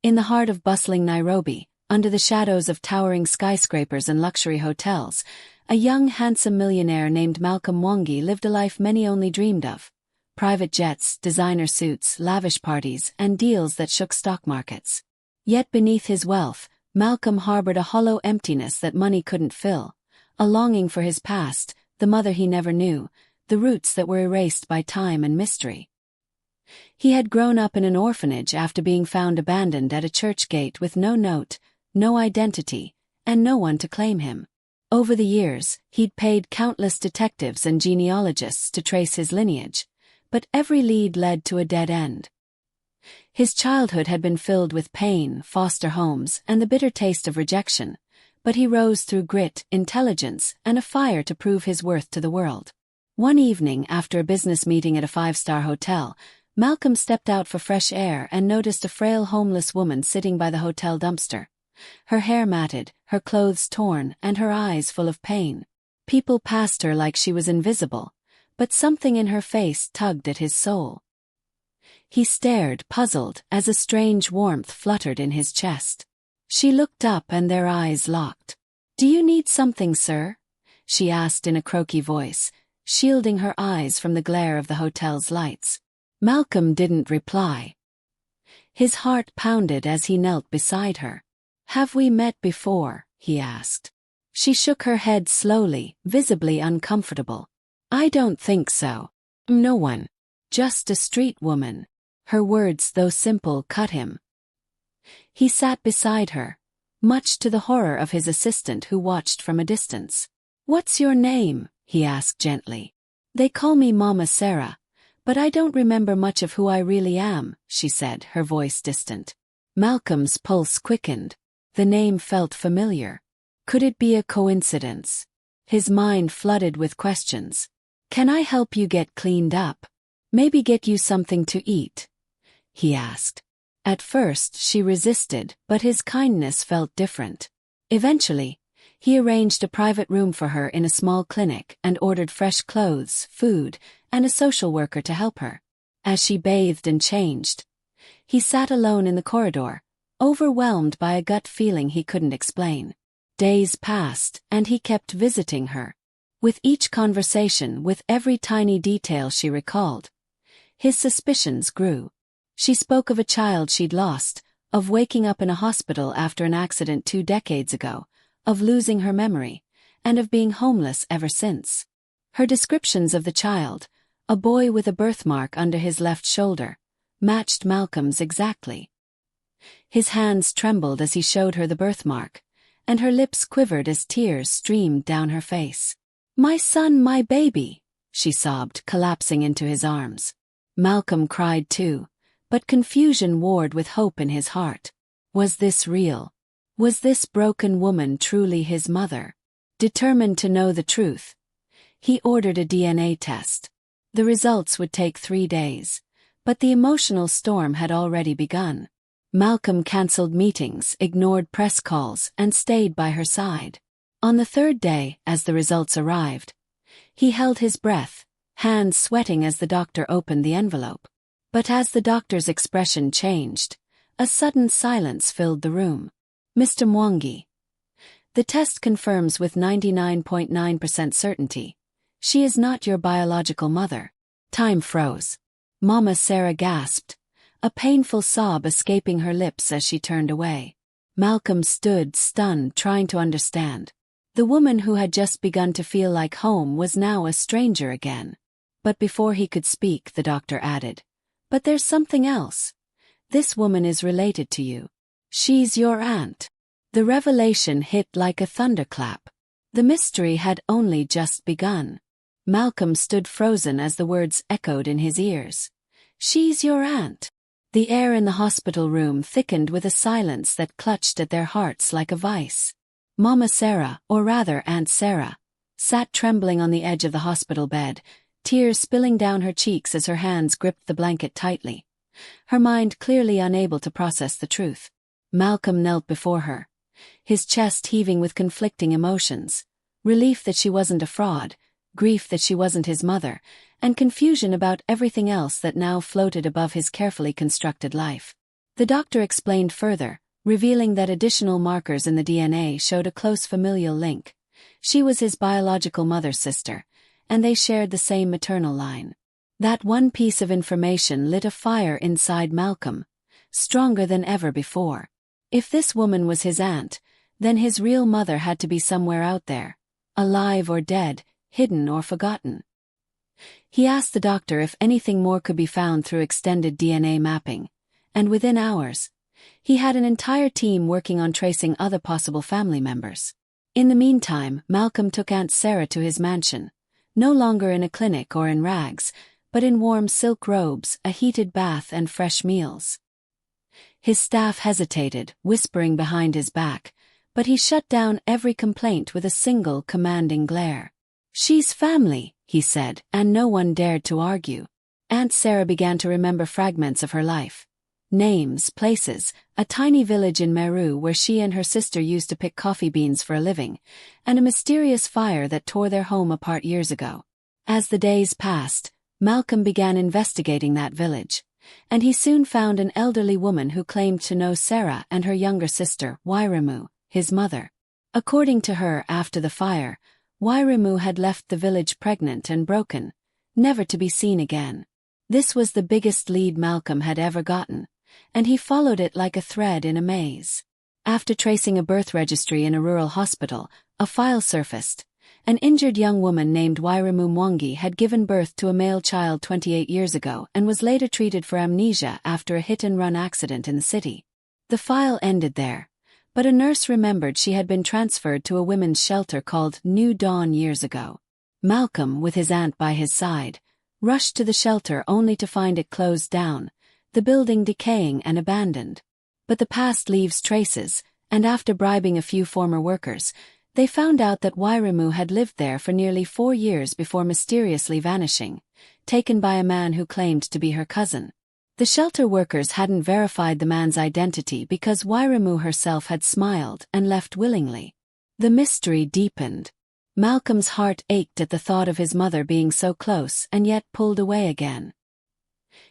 In the heart of bustling Nairobi, under the shadows of towering skyscrapers and luxury hotels, a young, handsome millionaire named Malcolm Mwangi lived a life many only dreamed of. Private jets, designer suits, lavish parties, and deals that shook stock markets. Yet beneath his wealth, Malcolm harbored a hollow emptiness that money couldn't fill, a longing for his past, the mother he never knew, the roots that were erased by time and mystery. He had grown up in an orphanage after being found abandoned at a church gate with no note, no identity, and no one to claim him. Over the years, he'd paid countless detectives and genealogists to trace his lineage, but every lead led to a dead end. His childhood had been filled with pain, foster homes, and the bitter taste of rejection, but he rose through grit, intelligence, and a fire to prove his worth to the world. One evening, after a business meeting at a five-star hotel, Malcolm stepped out for fresh air and noticed a frail homeless woman sitting by the hotel dumpster. Her hair matted, her clothes torn, and her eyes full of pain. People passed her like she was invisible, but something in her face tugged at his soul. He stared, puzzled, as a strange warmth fluttered in his chest. She looked up and their eyes locked. "Do you need something, sir?" she asked in a croaky voice, shielding her eyes from the glare of the hotel's lights. Malcolm didn't reply. His heart pounded as he knelt beside her. "Have we met before?" he asked. She shook her head slowly, visibly uncomfortable. "I don't think so. No one. Just a street woman." Her words, though simple, cut him. He sat beside her, much to the horror of his assistant who watched from a distance. "What's your name?" he asked gently. "They call me Mama Sarah, but I don't remember much of who I really am," she said, her voice distant. Malcolm's pulse quickened. The name felt familiar. Could it be a coincidence? His mind flooded with questions. "Can I help you get cleaned up? Maybe get you something to eat?" he asked. At first she resisted, but his kindness felt different. Eventually, he arranged a private room for her in a small clinic and ordered fresh clothes, food, and a social worker to help her. As she bathed and changed, he sat alone in the corridor, overwhelmed by a gut feeling he couldn't explain. Days passed, and he kept visiting her. With each conversation, with every tiny detail she recalled, his suspicions grew. She spoke of a child she'd lost, of waking up in a hospital after an accident 2 decades ago, of losing her memory, and of being homeless ever since. Her descriptions of the child, a boy with a birthmark under his left shoulder, matched Malcolm's exactly. His hands trembled as he showed her the birthmark, and her lips quivered as tears streamed down her face. "My son, my baby," she sobbed, collapsing into his arms. Malcolm cried too, but confusion warred with hope in his heart. Was this real? Was this broken woman truly his mother? Determined to know the truth, he ordered a DNA test. The results would take 3 days, but the emotional storm had already begun. Malcolm cancelled meetings, ignored press calls, and stayed by her side. On the 3rd day, as the results arrived, he held his breath, hands sweating as the doctor opened the envelope. But as the doctor's expression changed, a sudden silence filled the room. "Mr. Mwangi, the test confirms with 99.9% certainty, she is not your biological mother." Time froze. Mama Sarah gasped, a painful sob escaping her lips as she turned away. Malcolm stood, stunned, trying to understand. The woman who had just begun to feel like home was now a stranger again. But before he could speak, the doctor added, "But there's something else. This woman is related to you. She's your aunt." The revelation hit like a thunderclap. The mystery had only just begun. Malcolm stood frozen as the words echoed in his ears. "She's your aunt." The air in the hospital room thickened with a silence that clutched at their hearts like a vice. Mama Sarah, or rather Aunt Sarah, sat trembling on the edge of the hospital bed, tears spilling down her cheeks as her hands gripped the blanket tightly, her mind clearly unable to process the truth. Malcolm knelt before her, his chest heaving with conflicting emotions, relief that she wasn't a fraud, grief that she wasn't his mother, and confusion about everything else that now floated above his carefully constructed life. The doctor explained further, revealing that additional markers in the DNA showed a close familial link. She was his biological mother's sister, and they shared the same maternal line. That one piece of information lit a fire inside Malcolm, stronger than ever before. If this woman was his aunt, then his real mother had to be somewhere out there, alive or dead, hidden or forgotten. He asked the doctor if anything more could be found through extended DNA mapping, and within hours, he had an entire team working on tracing other possible family members. In the meantime, Malcolm took Aunt Sarah to his mansion, no longer in a clinic or in rags, but in warm silk robes, a heated bath and fresh meals. His staff hesitated, whispering behind his back, but he shut down every complaint with a single commanding glare. "She's family," he said, and no one dared to argue. Aunt Sarah began to remember fragments of her life. Names, places, a tiny village in Meru where she and her sister used to pick coffee beans for a living, and a mysterious fire that tore their home apart years ago. As the days passed, Malcolm began investigating that village, and he soon found an elderly woman who claimed to know Sarah and her younger sister, Wairimu, his mother. According to her, after the fire, Wairimu had left the village pregnant and broken, never to be seen again. This was the biggest lead Malcolm had ever gotten, and he followed it like a thread in a maze. After tracing a birth registry in a rural hospital, a file surfaced. An injured young woman named Wairimu Mwangi had given birth to a male child 28 years ago and was later treated for amnesia after a hit-and-run accident in the city. The file ended there, but a nurse remembered she had been transferred to a women's shelter called New Dawn years ago. Malcolm, with his aunt by his side, rushed to the shelter only to find it closed down, the building decaying and abandoned. But the past leaves traces, and after bribing a few former workers, they found out that Wairimu had lived there for nearly 4 years before mysteriously vanishing, taken by a man who claimed to be her cousin. The shelter workers hadn't verified the man's identity because Wairimu herself had smiled and left willingly. The mystery deepened. Malcolm's heart ached at the thought of his mother being so close and yet pulled away again.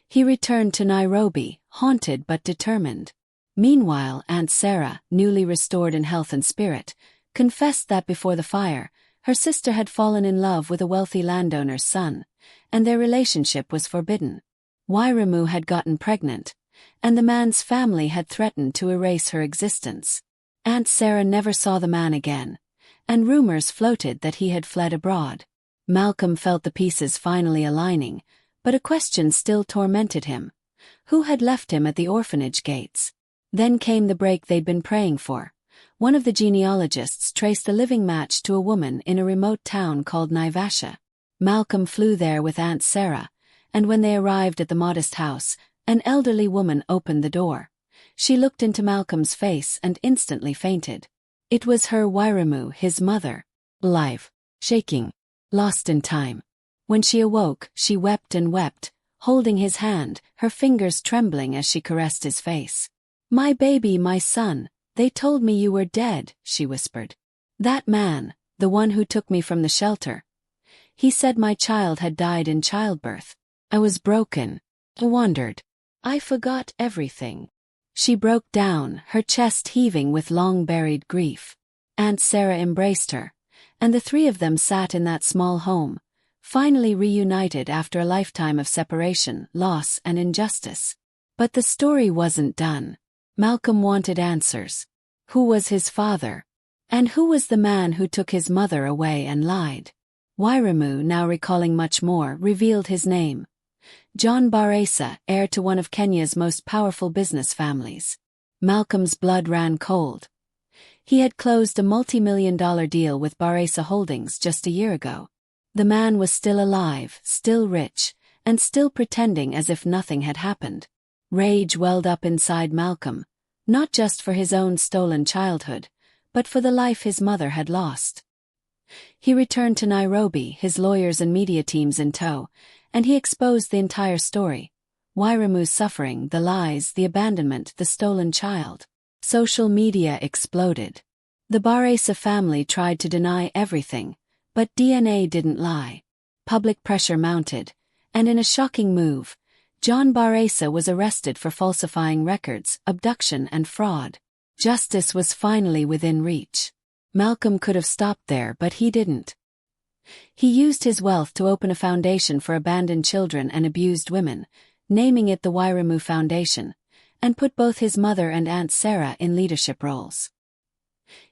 He returned to Nairobi, haunted but determined. Meanwhile, Aunt Sarah, newly restored in health and spirit, confessed that before the fire, her sister had fallen in love with a wealthy landowner's son, and their relationship was forbidden. Wairimu had gotten pregnant, and the man's family had threatened to erase her existence. Aunt Sarah never saw the man again, and rumors floated that he had fled abroad. Malcolm felt the pieces finally aligning, but a question still tormented him. Who had left him at the orphanage gates? Then came the break they'd been praying for. One of the genealogists traced a living match to a woman in a remote town called Naivasha. Malcolm flew there with Aunt Sarah, and when they arrived at the modest house, an elderly woman opened the door. She looked into Malcolm's face and instantly fainted. It was her Wairimu, his mother, alive, shaking, lost in time. When she awoke, she wept and wept, holding his hand, her fingers trembling as she caressed his face. "My baby, my son, they told me you were dead," she whispered. "That man, the one who took me from the shelter, he said my child had died in childbirth. I was broken. I wandered. I forgot everything." She broke down, her chest heaving with long-buried grief. Aunt Sarah embraced her, and the three of them sat in that small home, finally reunited after a lifetime of separation, loss, and injustice. But the story wasn't done. Malcolm wanted answers. Who was his father? And who was the man who took his mother away and lied? Wairimu, now recalling much more, revealed his name. John Baresa, heir to one of Kenya's most powerful business families. Malcolm's blood ran cold. He had closed a multi-million-dollar deal with Baresa Holdings just a year ago. The man was still alive, still rich, and still pretending as if nothing had happened. Rage welled up inside Malcolm, not just for his own stolen childhood, but for the life his mother had lost. He returned to Nairobi, his lawyers and media teams in tow, and he exposed the entire story. Wairimu's suffering, the lies, the abandonment, the stolen child. Social media exploded. The Baresa family tried to deny everything, but DNA didn't lie. Public pressure mounted, and in a shocking move, John Baresa was arrested for falsifying records, abduction and fraud. Justice was finally within reach. Malcolm could have stopped there, but he didn't. He used his wealth to open a foundation for abandoned children and abused women, naming it the Wairimu Foundation, and put both his mother and Aunt Sarah in leadership roles.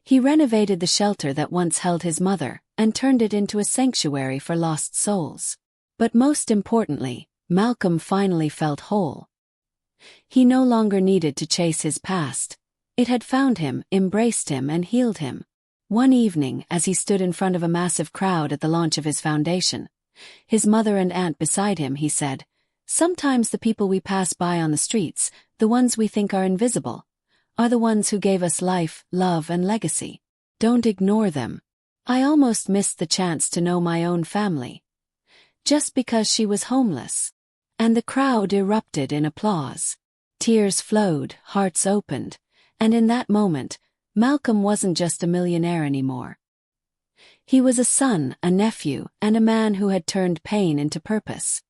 He renovated the shelter that once held his mother, and turned it into a sanctuary for lost souls. But most importantly, Malcolm finally felt whole. He no longer needed to chase his past. It had found him, embraced him, and healed him. One evening, as he stood in front of a massive crowd at the launch of his foundation, his mother and aunt beside him, he said, "Sometimes the people we pass by on the streets, the ones we think are invisible, are the ones who gave us life, love, and legacy. Don't ignore them. I almost missed the chance to know my own family, just because she was homeless." And the crowd erupted in applause. Tears flowed, hearts opened, and in that moment, Malcolm wasn't just a millionaire anymore. He was a son, a nephew, and a man who had turned pain into purpose.